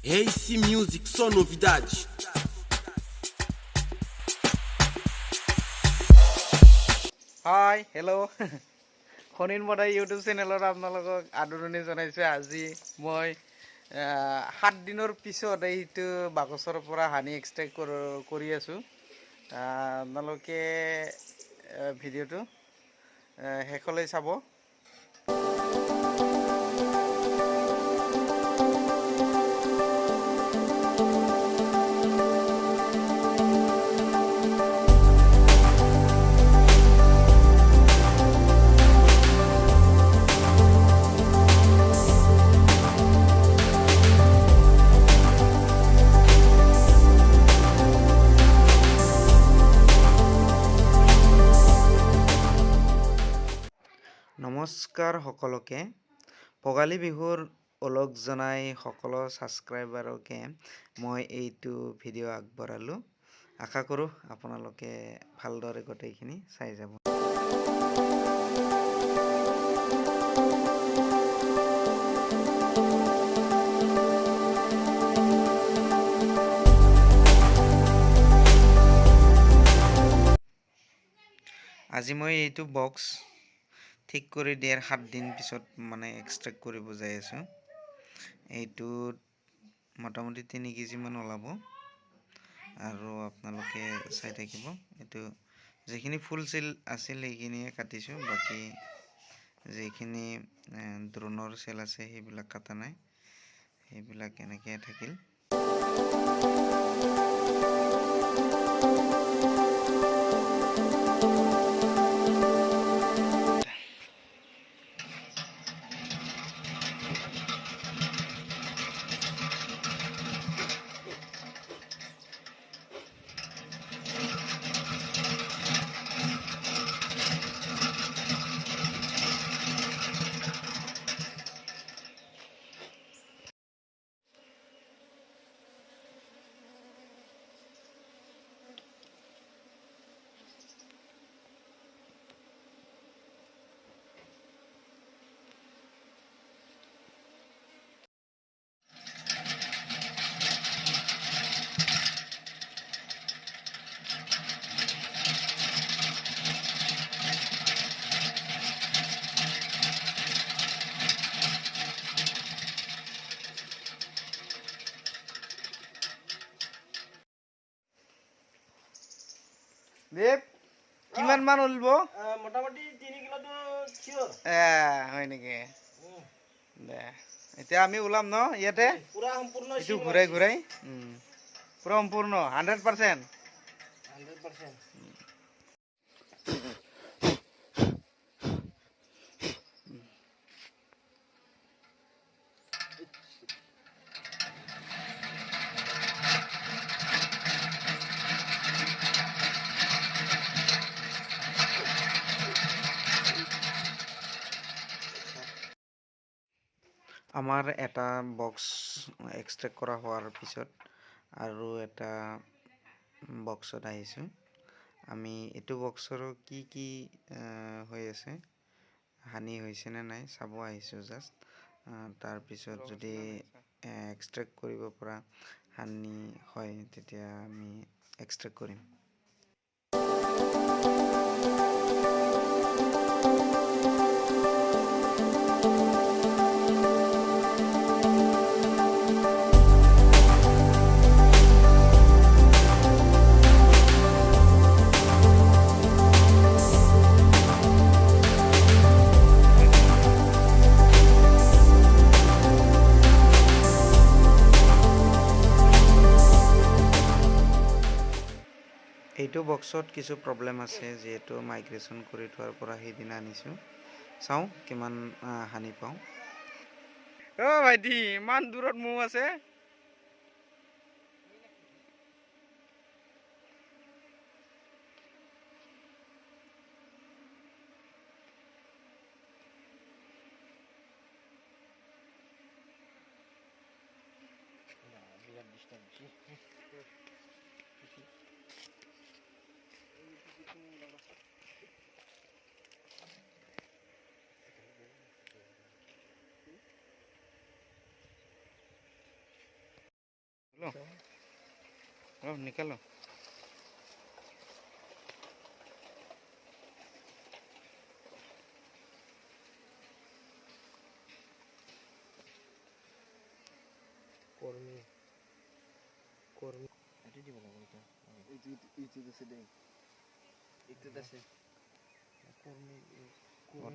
AC Music, só novidades. Hi hello' খনিন মদাই YouTube চেনেলত আপোনালোকক আদৰণি জনাইছোঁ। আজি মই 7 দিনৰ পিছত এইটো বাকচৰ পৰা হানি এক্সট্ৰেক্ট কৰি আছোঁ। আপোনালোকে ভিডিঅ'টো শেষলৈ চাব। নমস্কাৰ সকলোকে। ভোগালী বিহুৰ ওলগ জনাই সকলো ছাবস্ক্ৰাইবাৰকে মই এইটো ভিডিঅ' আগবঢ়ালোঁ। আশা কৰোঁ আপোনালোকে ভালদৰে গোটেইখিনি চাই যাব। আজি মই এইটো বক্স ঠিক কৰি দিয়াৰ 7 দিন পিছত এক্সট্ৰেক্ট কৰিব যাই আছোঁ। এইটোত মোটামুটি 3 কেজিমান ওলাব আৰু আপোনালোকে চাই থাকিব। এইটো যিখিনি ফুল চিল আছিল সেইখিনিয়ে কাটিছোঁ, বাকী যিখিনি দ্ৰোণৰ চেল আছে সেইবিলাক কাটা নাই, সেইবিলাক এনেকৈ থাকিল। দেৱ কিমান মান ওলব? মোটামুটি 3 কিলোটো চিয়ৰ। হয় নেকি? দে এতিয়া আমি ওলাম ন ইয়াতে পুৰা সম্পূৰ্ণ এইটো ঘূৰাই ঘূৰাই পুৰা সম্পূৰ্ণ 100%। আমাৰ এটা বক্স এক্সট্ৰেক্ট কৰা হোৱাৰ পিছত আৰু এটা বক্সত আহিছোঁ। আমি এইটো বক্সৰ কি হৈ আছে, হানি হৈছে নে নাই চাব আহিছোঁ জাষ্ট। তাৰপিছত যদি এক্সট্ৰেক্ট কৰিব পৰা হানি হয় তেতিয়া আমি এক্সট্ৰেক্ট কৰিম। এইটো বক্সত কিছু প্ৰব্লেম আছে, যিহেতু মাইগ্ৰেশ্যন কৰি থোৱাৰ পৰা সেইদিনা আনিছোঁ। চাওঁ কিমান হানি পাওঁ। ভাইটি ইমান দূৰত মৌ আছে। निकालो কর্মী কর্মী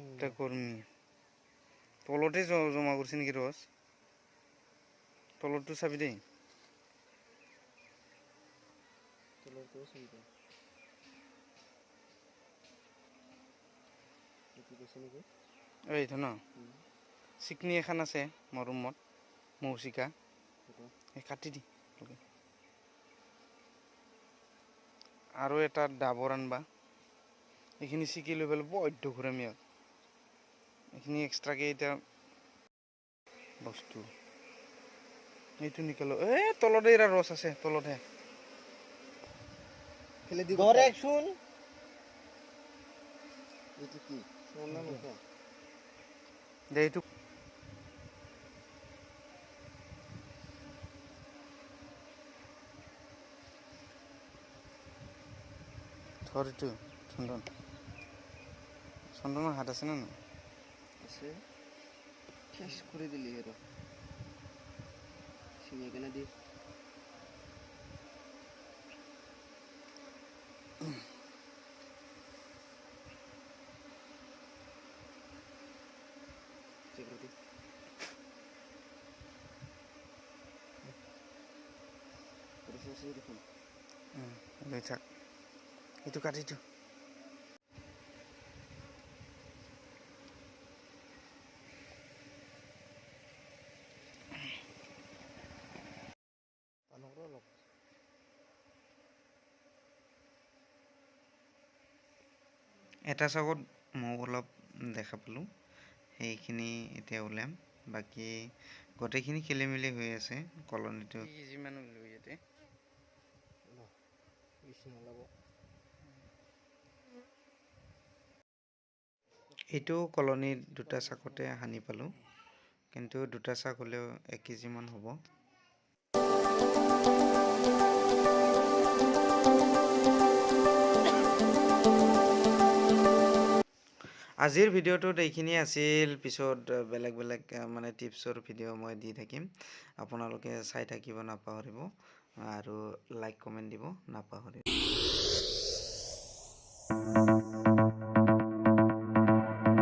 একটা কর্মী তলতে জমা করছে নাকি রস তলরটো চাবি দেই এইটো ন চিকনি এখন আছে মোৰ ৰুমত মৌচিকা এই কাটি দি আৰু এটা ডাবৰ আনবা এইখিনি চিকি লৈ পেলাই বৈদ্য ঘূৰাম ইয়াত এইখিনি এক্সট্ৰাকে এতিয়া বস্তু এইটো নিকালো তলতে এৰা ৰস আছে তলতহে শুন দে এইটো ধৰ এইটো চন্দন চন্দনৰ হাত আছে নে নাই আছে শেষ করে দিলি এর সিনে কেন দি চেক করে দি প্রসেস দেখুন লৈ থাক এইটো কাটি দিওঁ এটা চাকত মই অলপ দেখা পালোঁ সেইখিনি এতিয়া ওলাম বাকী গোটেইখিনি খেলি মেলি হৈ আছে কলনীটো যিমান ইয়াতে এইটো কলনীত দুটা চাকতে সানি পালোঁ কিন্তু দুটা চাক হ'লেও 1 কেজিমান হ'ব আজিৰ ভিডিঅ'টোত এইখিনি আছিল পিছত বেলেগ বেলেগ মানে টিপছৰ ভিডিঅ' মই দি থাকিম আপোনালোকে চাই থাকিব নাপাহৰিব আৰু লাইক কমেণ্ট দিব নাপাহৰিব